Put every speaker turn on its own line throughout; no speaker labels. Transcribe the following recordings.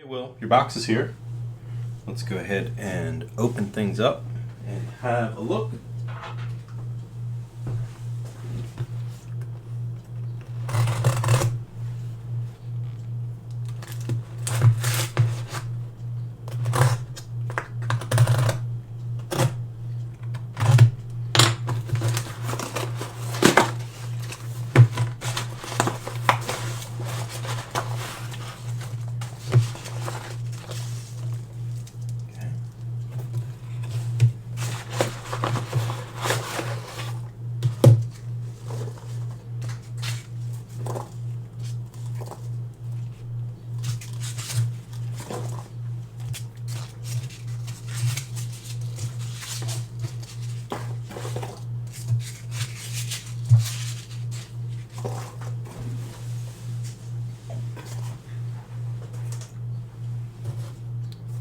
Hey Will, your box is here. Let's go ahead and open things up and have a look.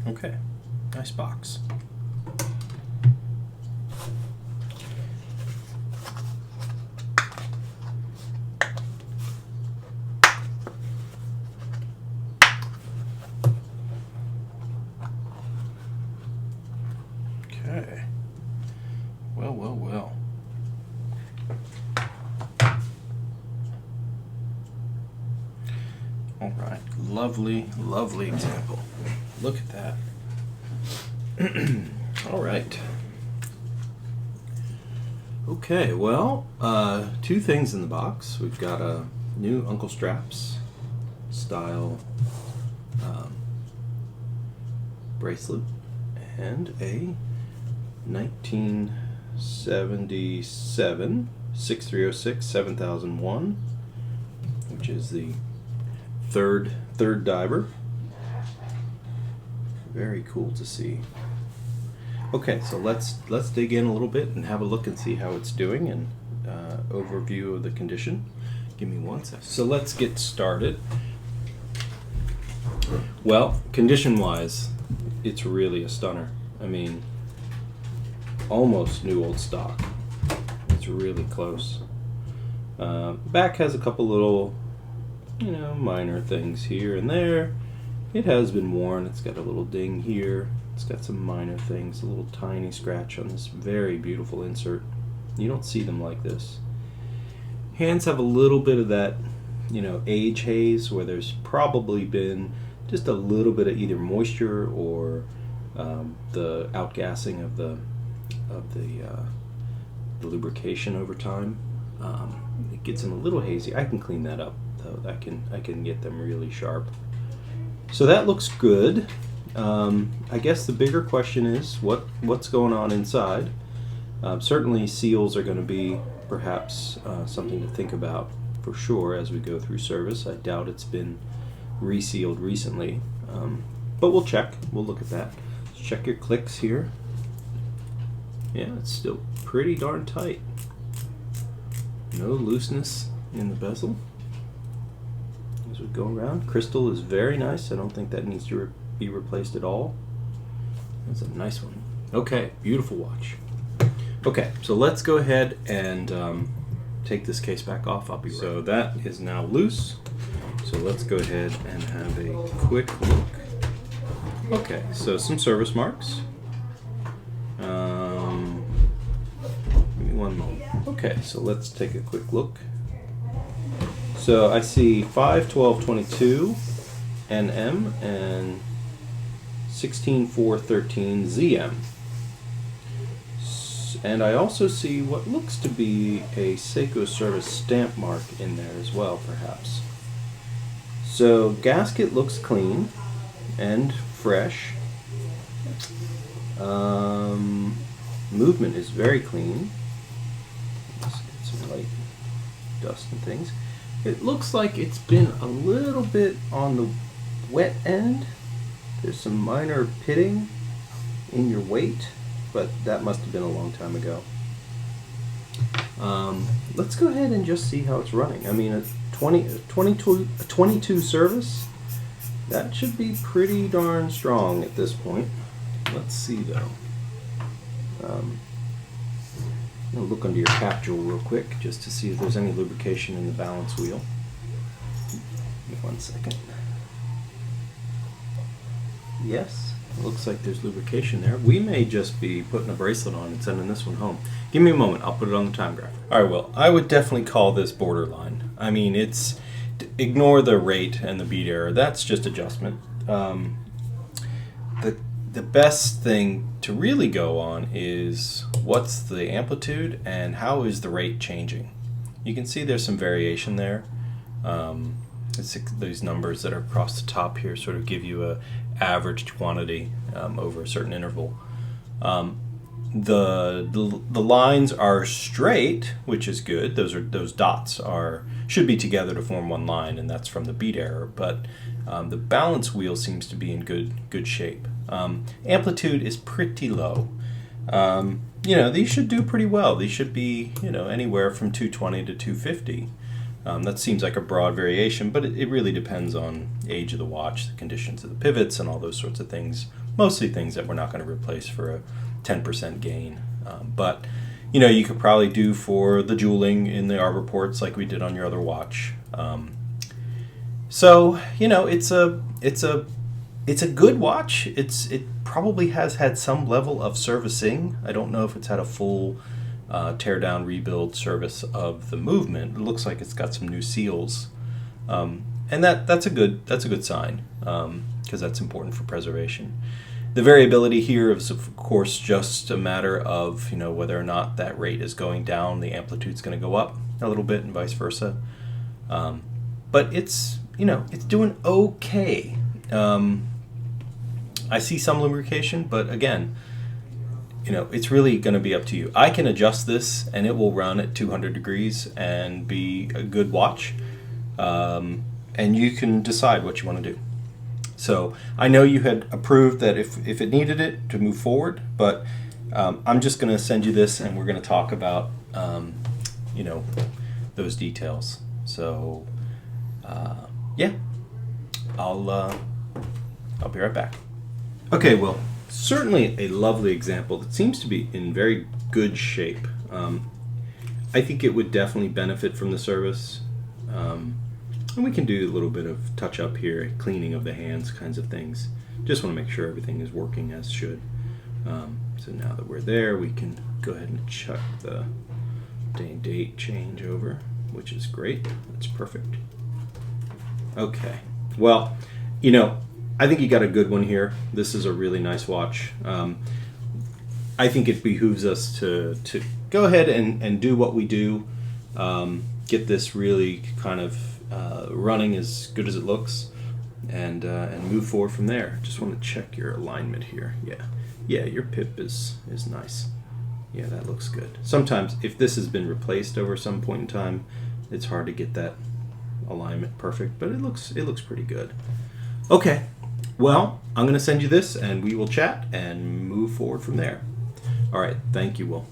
Okay, nice box. Okay. Well. All right, lovely example. Look at that. All right. Okay, well, two things in the box. We've got a new Uncle Straps style bracelet and a 1977 6306 7001, which is the third diver. Very cool to see. Okay, so let's dig in a little bit and have a look and see how it's doing and overview of the condition. Give me 1 second. So let's get started. Well, condition-wise, it's really a stunner. I mean, almost new old stock. It's really close. Back has a couple little, minor things here and there. It has been worn. It's got a little ding here. It's got some minor things, a little tiny scratch on this very beautiful insert. You don't see them like this. Hands have a little bit of that, age haze where there's probably been just a little bit of either moisture or the outgassing of the lubrication over time. It gets them a little hazy. I can clean that up though. I can get them really sharp. So that looks good. I guess the bigger question is what's going on inside. Certainly seals are going to be perhaps something to think about for sure as we go through service. I doubt it's been resealed recently, but we'll check. We'll look at that. Let's check your clicks here. Yeah, it's still pretty darn tight. No looseness in the bezel. As we go around, crystal is very nice. I don't think that needs to be replaced at all. That's a nice one. Okay, beautiful watch. Okay, so let's go ahead and take this case back off. I'll be right. So that is now loose. So let's go ahead and have a quick look. Okay, so some service marks. Give me one moment. Okay, so let's take a quick look. So I see 5/12/22 NM and 16/4/13 ZM. And I also see what looks to be a Seiko service stamp mark in there as well, perhaps. So gasket looks clean and fresh. Movement is very clean. Let's get some light dust and things. It looks like it's been a little bit on the wet end. There's some minor pitting in your weight, but that must have been a long time ago. Let's go ahead and just see how it's running. I mean, a 22 service, that should be pretty darn strong at this point. Let's see though. I'm going to look under your cap jewel real quick just to see if there's any lubrication in the balance wheel. Give me 1 second. Yes, it looks like there's lubrication there. We may just be putting a bracelet on and sending this one home. Give me a moment, I'll put it on the Timegrapher. All right, well, I would definitely call this borderline. I mean, ignore the rate and the beat error. That's just adjustment. The best thing to really go on is what's the amplitude and how is the rate changing. You can see there's some variation there. These numbers that are across the top here sort of give you a average quantity over a certain interval. The lines are straight, which is good. Those dots should be together to form one line, and that's from the beat error. But the balance wheel seems to be in good shape. Amplitude is pretty low. These should do pretty well. These should be anywhere from 220 to 250. That seems like a broad variation, but it really depends on age of the watch, the conditions of the pivots, and all those sorts of things. Mostly things that we're not going to replace for a 10% gain. But you could probably do for the jeweling in the arbor ports like we did on your other watch. It's a good watch. It probably has had some level of servicing. I don't know if it's had a full tear down rebuild service of the movement. It looks like it's got some new seals, and that's a good sign because that's important for preservation. The variability here is of course just a matter of whether or not that rate is going down, the amplitude's going to go up a little bit, and vice versa. But it's doing okay. I see some lubrication, but again, it's really going to be up to you. I can adjust this and it will run at 200 degrees and be a good watch. And you can decide what you want to do. So I know you had approved that if it needed it to move forward, but I'm just going to send you this and we're going to talk about, those details. So, yeah, I'll be right back. Okay, well, certainly a lovely example that seems to be in very good shape. I think it would definitely benefit from the service. And we can do a little bit of touch up here, cleaning of the hands kinds of things. Just want to make sure everything is working as should. So now that we're there, we can go ahead and check the day and date change over, which is great. That's perfect. Okay, well, I think you got a good one here. This is a really nice watch. I think it behooves us to go ahead and do what we do. Get this really kind of running as good as it looks, and move forward from there. Just want to check your alignment here. Yeah, your pip is nice. Yeah, that looks good. Sometimes if this has been replaced over some point in time, it's hard to get that alignment perfect, but it looks pretty good. Okay, well, I'm going to send you this and we will chat and move forward from there. All right, thank you, Will.